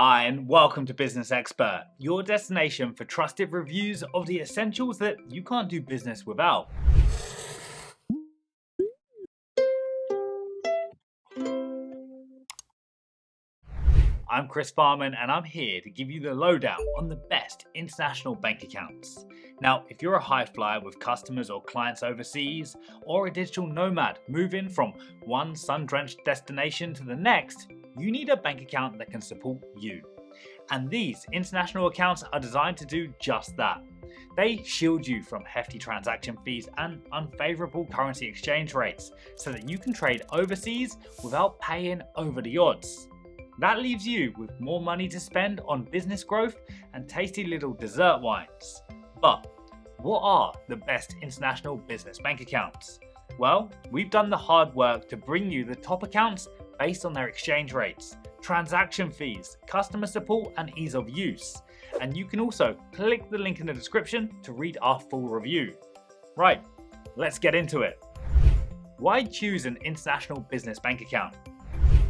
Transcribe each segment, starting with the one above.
Hi, and welcome to Business Expert, your destination for trusted reviews of the essentials that you can't do business without. I'm Chris Farman, and I'm here to give you the lowdown on the best international bank accounts. Now, if you're a high flyer with customers or clients overseas, or a digital nomad moving from one sun-drenched destination to the next, you need a bank account that can support you. And these international accounts are designed to do just that. They shield you from hefty transaction fees and unfavorable currency exchange rates so that you can trade overseas without paying over the odds. That leaves you with more money to spend on business growth and tasty little dessert wines. But what are the best international business bank accounts? Well, we've done the hard work to bring you the top accounts based on their exchange rates, transaction fees, customer support, and ease of use. And you can also click the link in the description to read our full review. Right, let's get into it. Why choose an international business bank account?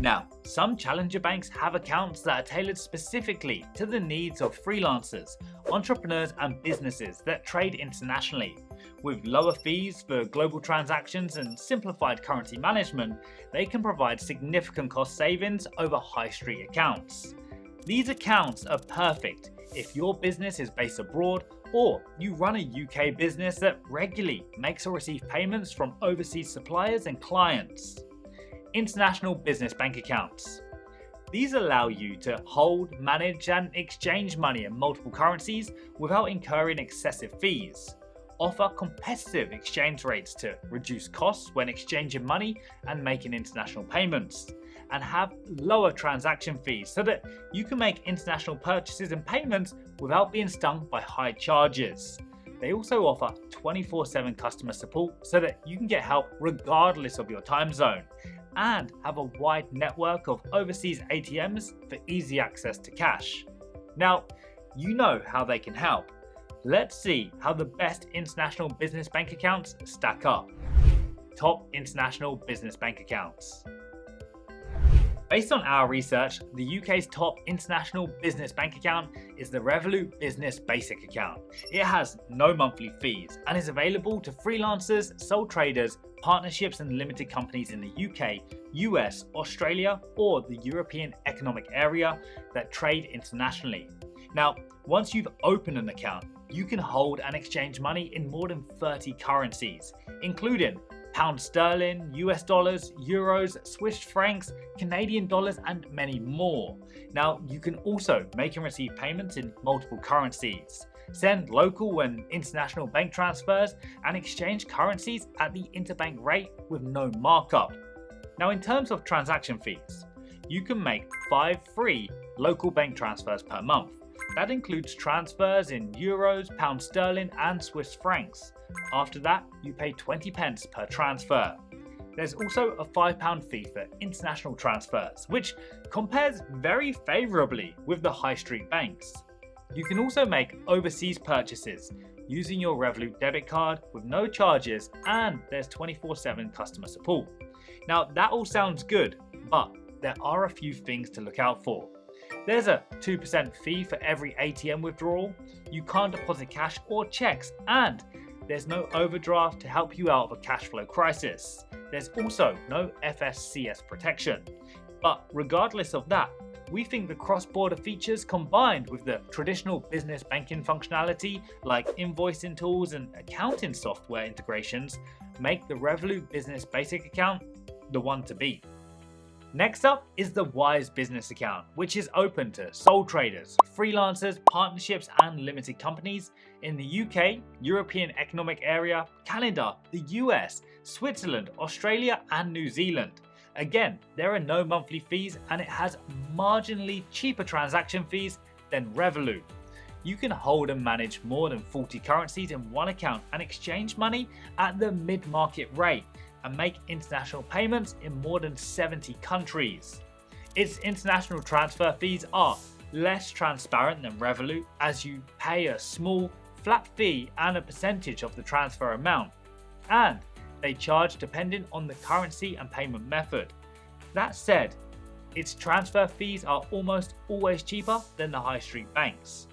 Now, some challenger banks have accounts that are tailored specifically to the needs of freelancers, entrepreneurs, and businesses that trade internationally. With lower fees for global transactions and simplified currency management, they can provide significant cost savings over high street accounts. These accounts are perfect if your business is based abroad or you run a UK business that regularly makes or receives payments from overseas suppliers and clients. International business bank accounts. These allow you to hold, manage, and exchange money in multiple currencies without incurring excessive fees. Offer competitive exchange rates to reduce costs when exchanging money and making international payments, and have lower transaction fees so that you can make international purchases and payments without being stung by high charges. They also offer 24/7 customer support so that you can get help regardless of your time zone, and have a wide network of overseas ATMs for easy access to cash. Now, you know how they can help. Let's see how the best international business bank accounts stack up. Top international business bank accounts. Based on our research, the UK's top international business bank account is the Revolut Business Basic account. It has no monthly fees and is available to freelancers, sole traders, partnerships and limited companies in the UK, US, Australia, or the European Economic Area that trade internationally. Now, once you've opened an account, you can hold and exchange money in more than 30 currencies, including pound sterling, US dollars, euros, Swiss francs, Canadian dollars, and many more. Now, you can also make and receive payments in multiple currencies, send local and international bank transfers, and exchange currencies at the interbank rate with no markup. Now, in terms of transaction fees, you can make 5 free local bank transfers per month. That includes transfers in euros, pound sterling, and Swiss francs. After that, you pay 20 pence per transfer. There's also a £5 fee for international transfers, which compares very favourably with the high street banks. You can also make overseas purchases using your Revolut debit card with no charges, and there's 24/7 customer support. Now, that all sounds good, but there are a few things to look out for. There's a 2% fee for every ATM withdrawal, you can't deposit cash or checks, and there's no overdraft to help you out of a cash flow crisis. There's also no FSCS protection. But regardless of that, we think the cross-border features combined with the traditional business banking functionality like invoicing tools and accounting software integrations make the Revolut Business Basic account the one to beat. Next up is the Wise Business account, which is open to sole traders, freelancers, partnerships, and limited companies in the UK, European Economic Area, Canada, the US, Switzerland, Australia, and New Zealand. Again, there are no monthly fees and it has marginally cheaper transaction fees than Revolut. You can hold and manage more than 40 currencies in one account and exchange money at the mid-market rate and make international payments in more than 70 countries. Its international transfer fees are less transparent than Revolut, as you pay a small flat fee and a percentage of the transfer amount, and they charge depending on the currency and payment method. That said, its transfer fees are almost always cheaper than the high street banks.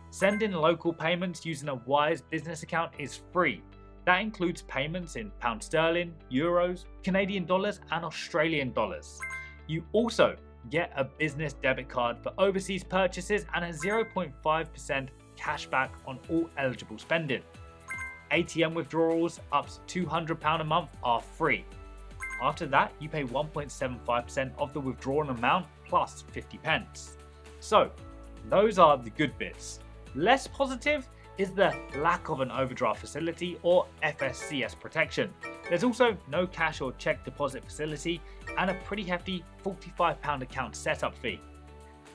Sending local payments using a Wise business account is free. That includes payments in pound sterling, euros, Canadian dollars and Australian dollars. You also get a business debit card for overseas purchases and a 0.5% cashback on all eligible spending. ATM withdrawals up to £200 a month are free. After that, you pay 1.75% of the withdrawn amount plus 50 pence. So, those are the good bits. Less positive is the lack of an overdraft facility or FSCS protection. There's also no cash or cheque deposit facility and a pretty hefty £45 account setup fee.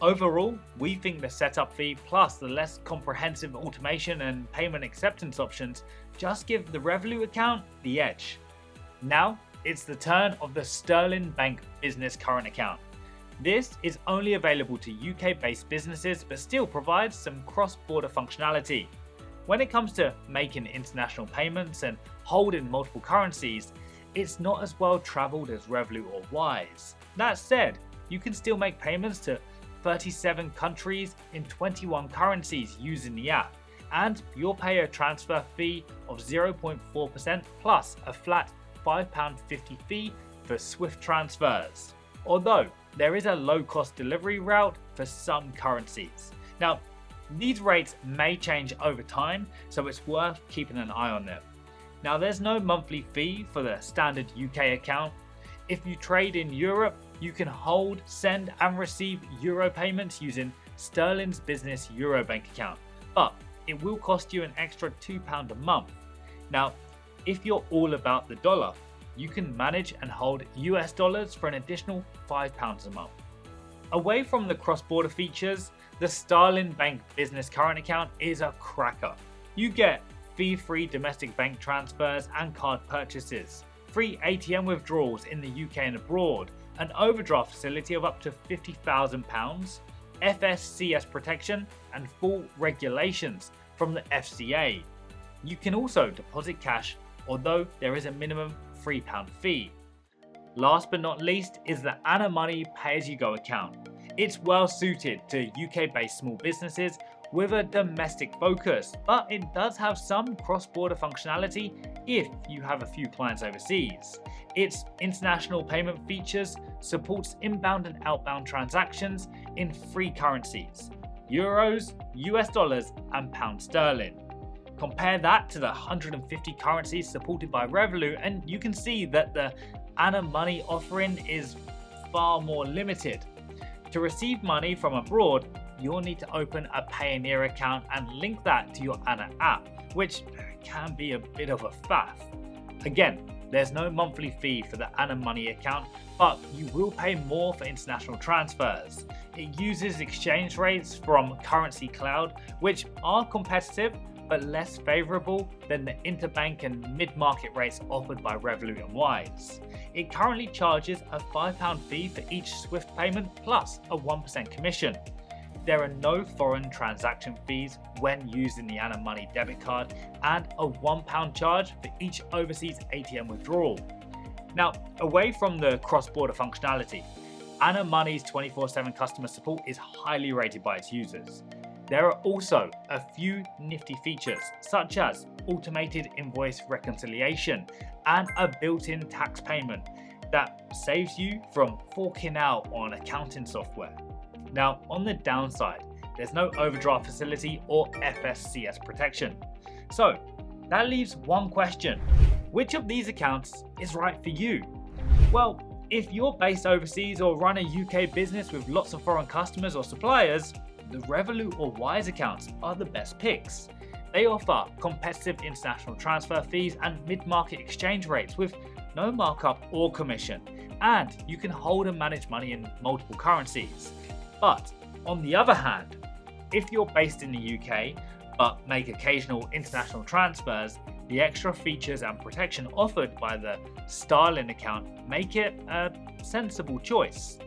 Overall, we think the setup fee plus the less comprehensive automation and payment acceptance options just give the Revolut account the edge. Now, it's the turn of the Starling Bank Business Current Account. This is only available to UK-based businesses but still provides some cross-border functionality. When it comes to making international payments and holding multiple currencies, it's not as well travelled as Revolut or Wise. That said, you can still make payments to 37 countries in 21 currencies using the app, and you'll pay a transfer fee of 0.4% plus a flat £5.50 fee for Swift transfers, although there is a low-cost delivery route for some currencies. Now, these rates may change over time, so it's worth keeping an eye on them. Now, there's no monthly fee for the standard UK account. If you trade in Europe, you can hold, send and receive euro payments using Starling's business euro bank account, but it will cost you an extra £2 a month. Now, if you're all about the dollar, you can manage and hold US dollars for an additional £5 a month. Away from the cross-border features, the Starling Bank Business Current Account is a cracker. You get fee-free domestic bank transfers and card purchases, free ATM withdrawals in the UK and abroad, an overdraft facility of up to £50,000, FSCS protection and full regulations from the FCA. You can also deposit cash, although there is a minimum £3 fee. Last but not least is the Anna Money pay-as-you-go account. It's well suited to UK-based small businesses with a domestic focus, but it does have some cross-border functionality if you have a few clients overseas. Its international payment features supports inbound and outbound transactions in three currencies: euros, US dollars and pound sterling. Compare that to the 150 currencies supported by Revolut and you can see that the Anna Money offering is far more limited. To receive money from abroad, you'll need to open a Payoneer account and link that to your Anna app, which can be a bit of a faff. Again, there's no monthly fee for the Anna Money account, but you will pay more for international transfers. It uses exchange rates from Currency Cloud, which are competitive but less favourable than the interbank and mid-market rates offered by Revolut and Wise. It currently charges a £5 fee for each Swift payment plus a 1% commission. There are no foreign transaction fees when using the Anna Money debit card and a £1 charge for each overseas ATM withdrawal. Now, away from the cross-border functionality, Anna Money's 24/7 customer support is highly rated by its users. There are also a few nifty features such as automated invoice reconciliation and a built-in tax payment that saves you from forking out on accounting software. Now, on the downside, there's no overdraft facility or FSCS protection. So that leaves one question: which of these accounts is right for you? Well, if you're based overseas or run a UK business with lots of foreign customers or suppliers, the Revolut or Wise accounts are the best picks. They offer competitive international transfer fees and mid-market exchange rates with no markup or commission, and you can hold and manage money in multiple currencies. But on the other hand, if you're based in the UK but make occasional international transfers, the extra features and protection offered by the Starling account make it a sensible choice.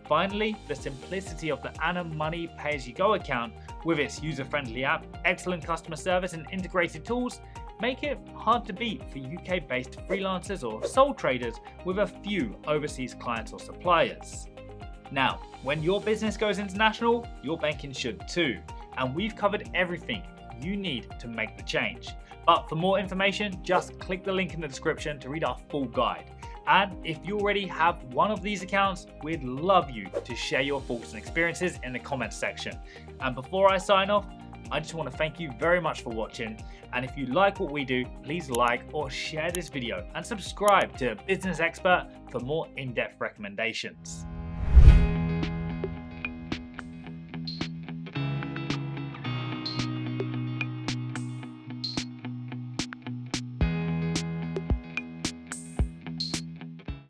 Finally, the simplicity of the Anna Money pay-as-you-go account with its user-friendly app, excellent customer service and integrated tools make it hard to beat for UK-based freelancers or sole traders with a few overseas clients or suppliers. Now, when your business goes international, your banking should too. And we've covered everything you need to make the change. But for more information, just click the link in the description to read our full guide. And if you already have one of these accounts, we'd love you to share your thoughts and experiences in the comments section. And before I sign off, I just want to thank you very much for watching. And if you like what we do, please like or share this video and subscribe to Business Expert for more in-depth recommendations.